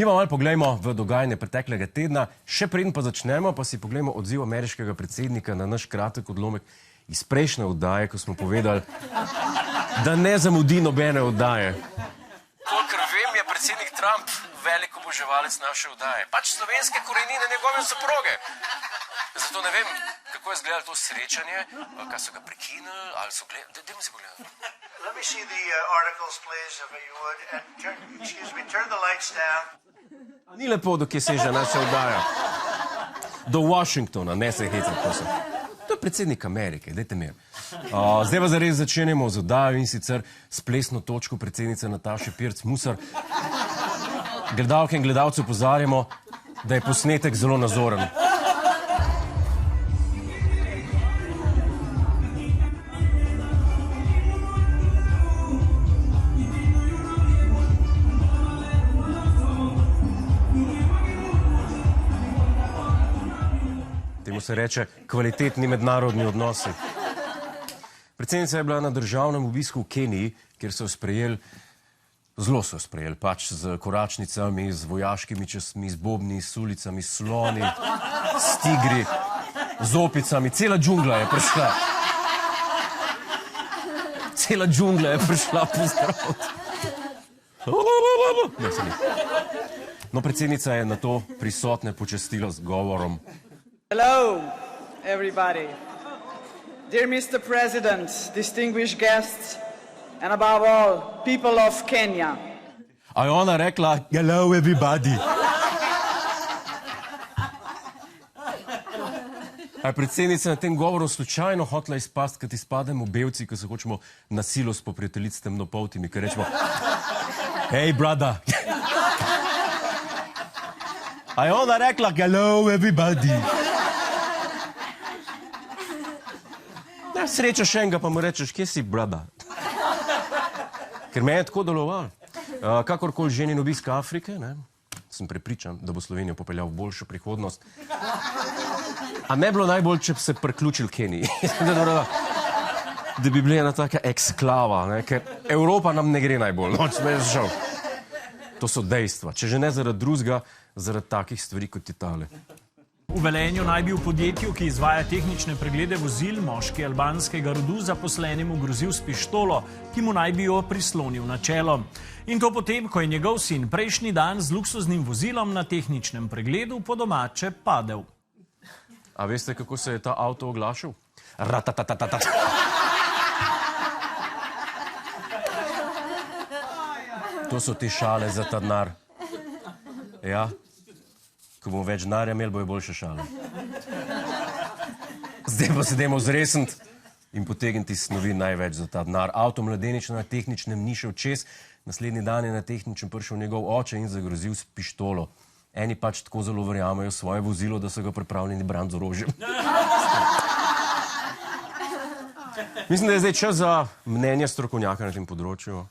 Mi pa malo poglejmo v dogajanje preteklega tedna. Še preden pa začnemo, pa si poglejmo odziv ameriškega predsednika na naš kratek odlomek iz prejšnje oddaje, ko smo povedali, da ne zamudi nobene oddaje. Kolikor vem, je predsednik Trump velik oboževalec naše oddaje. Pač slovenske korenine njegove soproge. Zato ne vem, kako je izgledalo to srečanje, kaj so ga prekinili, ali so gledali. Dajmo si pogledati. Let me see the articles, please, if you would. And turn the lights down. Ni lepo, dokje seže naša oddaja. Do Washingtona, ne se hecati, prosim. To je predsednik Amerike, dajte mir. Zdaj pa zares začenjamo z oddajo in sicer s plesno točko predsednice Nataše Pirc Musar. Gledalke in gledalce opozarjamo, da je posnetek zelo nazoren. Temu se reče kvalitetni mednarodni odnosi. Predsednica je bila na državnem obisku v Keniji, kjer so jo sprejeli, zelo so jo sprejeli, pač z koračnicami, z vojaškimi častmi, z bobni, s ulicami, s sloni, s tigri, z opicami. Cela džungla je prišla. Cela džungla je prišla pozdraviti. No, predsednica je na to prisotne počastila z govorom. Hello, everybody. Dear Mr. President, distinguished guests, and above all, people of Kenya. A je ona rekla, hello, everybody. A je predsednica na tem govoru slučajno hotela izpasti, kad izpademo belci, ko se hočemo na silo spoprijateljiti s temnopoltimi, ker rečemo, hey, brother. A je ona rekla, hello, everybody. Sreča še enega, pa mu rečeš, kje si, brada? Ker me je tako deloval. Kakorkoli ženin obisk Afrike, sem prepričan, da bo Slovenijo popeljal v boljšo prihodnost. A ne bilo najbolj, če bi se priključil Keniji. Da bi bili ena taka eksklava, ker Evropa nam ne gre najbolj. To so dejstva. Če že ne zaradi drugega, zaradi takih stvari, kot je tale. V Velenju naj bi v podjetju, ki izvaja tehnične preglede vozil, moški albanskega rodu zaposlenemu grozil s pištolo, ki mu naj bi jo prislonil na čelo. In to potem, ko je njegov sin prejšnji dan z luksuznim vozilom na tehničnem pregledu po domače padel. A veste, kako se je ta avto oglašal? Ratatatatata. To so te šale za ta denar. Ja. Ko bomo več denarja imeli, bojo boljše šale. Zdaj pa se dajmo zresniti in potegniti snovi največ za ta denar. Avto mladeniča na tehničnem ni šel čez, naslednji dan je na tehničnem prišel njegov oče in zagrozil s pištolo. Eni pač tako zelo verjamejo svoje vozilo, da so ga pripravljeni braniti z orožjem. Mislim, da je zdaj čas za mnenje strokovnjaka na tem področju.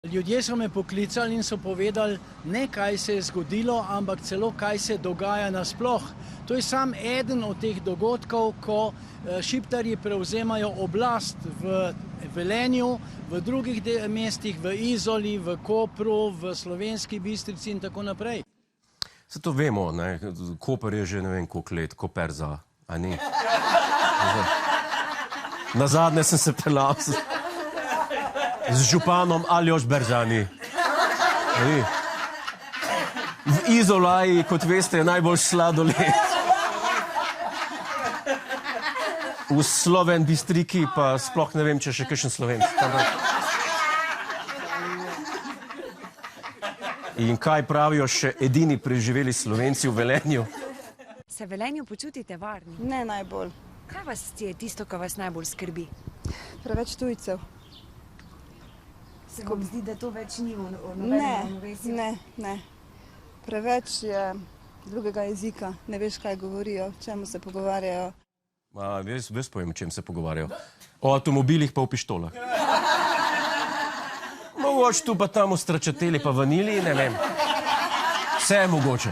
Ljudje so me poklicali in so povedali, ne kaj se je zgodilo, ampak celo kaj se dogaja nasploh. To je sam eden od teh dogodkov, ko šiptarji prevzemajo oblast v Velenju, v drugih mestih, v Izoli, v Kopru, v Slovenski Bistrici in tako naprej. Se to vemo, ne? Koper je že ne vem koliko let, Koperza, a ni? Nazadnje sem se pelal z županom Aljoš Beržani. V Izolaji, kot veste, je najbolj sladoled. V Sloven Bistriki pa sploh ne vem, če še kakšen Slovenc. In kaj pravijo še edini preživeli Slovenci v Velenju? Se v Velenju počutite varni? Ne najbolj. Kaj vas je tisto, kar vas najbolj skrbi? Preveč tujcev. Se vam zdi, da to več ni v nobenem ravnovesju? Ne. Preveč je drugega jezika. Ne veš, kaj govorijo, čemu se pogovarjajo. Ves povem, o čem se pogovarjajo. O avtomobilih pa o pištolah. Mogoče tu pa tam v stračateli pa vanili, ne vem. Vse je mogoče.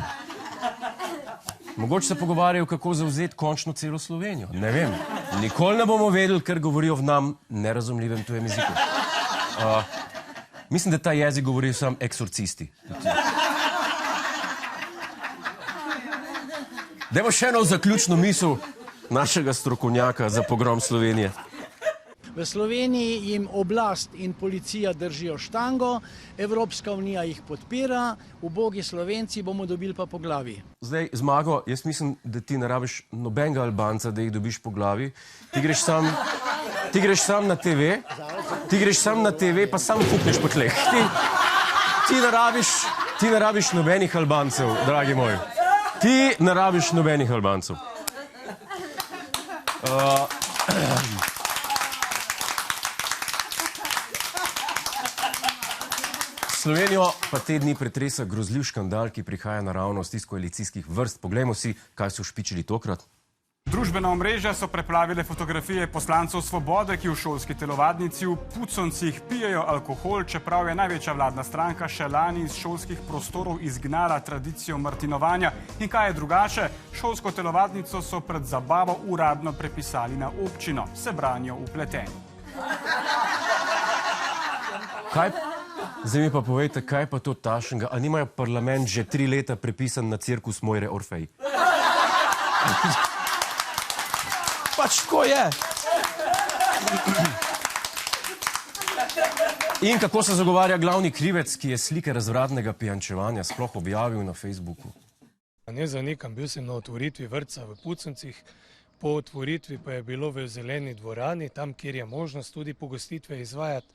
Mogoče se pogovarjajo, kako zavzeti končno celo Slovenijo. Ne vem. Nikoli ne bomo vedeli, ker govorijo v nam nerazumljivem tujem jeziku. Mislim, da ta jezik govorijo samo eksorcisti. Dajmo še eno zaključno misel našega strokovnjaka za pogrom Slovenije. V Sloveniji jim oblast in policija držijo štango, Evropska unija jih podpira, ubogi Slovenci bomo dobili pa po glavi. Zdaj, Zmago, jaz mislim, da ti ne rabiš nobenega Albanca, da jih dobiš po glavi. Ti greš sam na TV, pa sam fukneš po tleh. Ti ne rabiš nobenih Albancev, dragi moj. Ti ne rabiš nobenih Albancev. Slovenijo pa te dni pretresa grozljiv škandal, ki prihaja naravnost iz koalicijskih vrst. Poglejmo si, kaj so špičili tokrat. Družbena omrežja so preplavile fotografije poslancev Svobode, ki v šolski telovadnici v Puconcih pijejo alkohol, čeprav je največja vladna stranka še lani iz šolskih prostorov izgnala tradicijo martinovanja. In kaj je drugače? Šolsko telovadnico so pred zabavo uradno prepisali na občino. Se branijo vpleteni. Zdaj mi pa povejte, kaj pa to tašnega? A nimajo parlament že 3 leta prepisan na cirkus Mojre Orfej? Pač tako je. In kako se zagovarja glavni krivec, ki je slike razvratnega pijančevanja sploh objavil na Facebooku? Ne zanikam, bil sem na otvoritvi vrtca v Puconcih, po otvoritvi pa je bilo v zeleni dvorani, tam, kjer je možnost tudi pogostitve izvajati,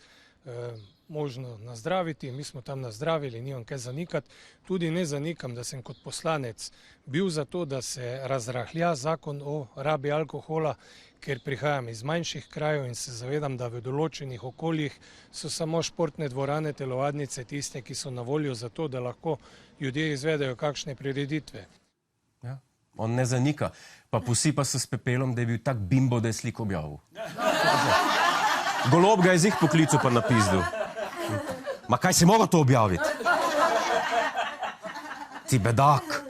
možno nazdraviti, mi smo tam nazdravili, nimam kaj zanikati. Tudi ne zanikam, da sem kot poslanec bil za to, da se razrahlja zakon o rabi alkohola, ker prihajam iz manjših krajev in se zavedam, da v določenih okoljih so samo športne dvorane, telovadnice tiste, ki so na voljo za to, da lahko ljudje izvedejo kakšne prireditve. Ja, on ne zanika, pa posipa se s pepelom, da je bil tak bimbo, da je sliko objavil. Golob ga je z jih poklical pa napizdil. Ma kaj si mogel to objaviti? Ti bedak.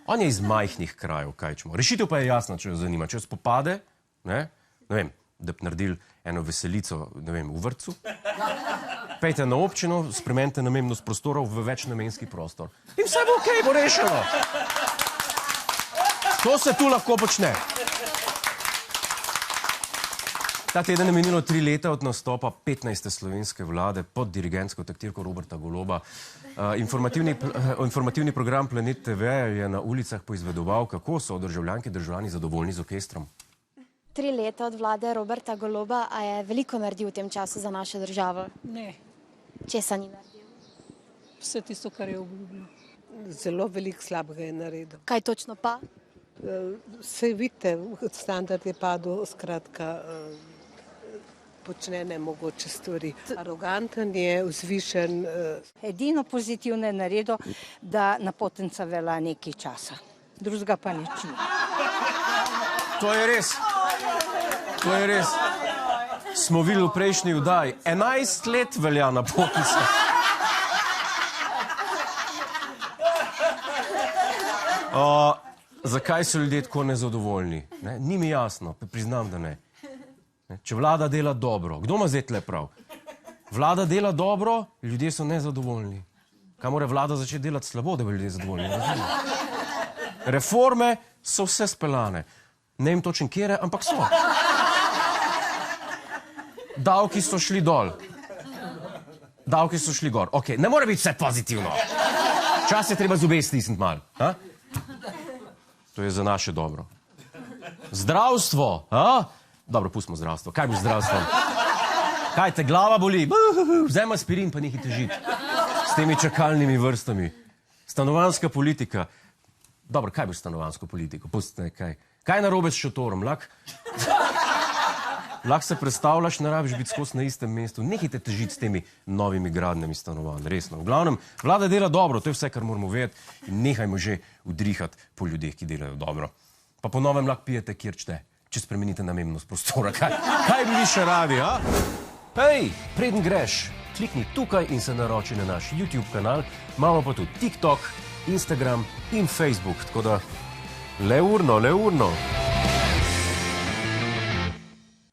On je iz majhnih krajev, kaj čemo. Rešitev pa je jasna, če jo zanima. Če jo spopade, ne vem, da bi naredili eno veselico, ne vem, v vrtcu, pejte na občino, spremenite namembnost prostorov v večnamenski prostor. In vse bo okej, bo rešeno. To se tu lahko počne. Ta teden je minilo 3 leta od nastopa 15. slovenske vlade pod dirigentsko taktirko Roberta Goloba. Informativni program Planet TV je na ulicah poizvedoval, kako so državljanke in državljani zadovoljni z orkestrom. 3 leta od vlade Roberta Goloba, a je veliko naredil v tem času za našo državo? Ne. Česa ni naredil? Vse tisto, kar je obljubil. Zelo veliko slabega je naredil. Kaj točno pa? Saj vidite, standard je padel, skratka, počne nemogoče stvari. Aroganten je, vzvišen. Edino pozitivno je naredil, da napotenca vela nekaj časa. Drugega pa nič ni. To je res. To je res. Smo videli v prejšnji vdaji. 11 let velja napotenca. Zakaj so ljudje tako nezadovoljni? Ni mi jasno, priznam, da ne. Če vlada dela dobro, kdo ima zdaj tle prav? Vlada dela dobro, ljudje so nezadovoljni. Kaj mora vlada začeti delati slabo, da bi ljudje zadovoljni? Reforme so vse speljane. Ne vem točen kjere, ampak so. Davki so šli dol. Davki so šli gor. Ok, ne more biti vse pozitivno. Čas je treba zube stisniti malo. To je za naše dobro. Zdravstvo, Dobro, pustimo zdravstvo. Kaj bo zdravstvo? Kaj te glava boli? Vzemi aspirin, pa nehaj težiti. S temi čakalnimi vrstami. Stanovanjska politika. Dobro, kaj bo stanovanjsko politiko? Pustite, kaj. Kaj je narobe s šotorom? Lahko se predstavljaš, ne rabiš biti skozi na istem mestu. Nehajte težiti s temi novimi gradnjami stanovanj. Resno. V glavnem, vlada dela dobro, to je vse, kar moramo vedeti. In nehajmo že udrihati po ljudeh, ki delajo dobro. Pa po novem lahko pijete, kjer čete. Če spremenite namembnost prostora. Kaj bi vi še radi, Hej, preden greš, klikni tukaj in se naroči na naš YouTube kanal. Imamo pa tudi TikTok, Instagram in Facebook, tako da le urno.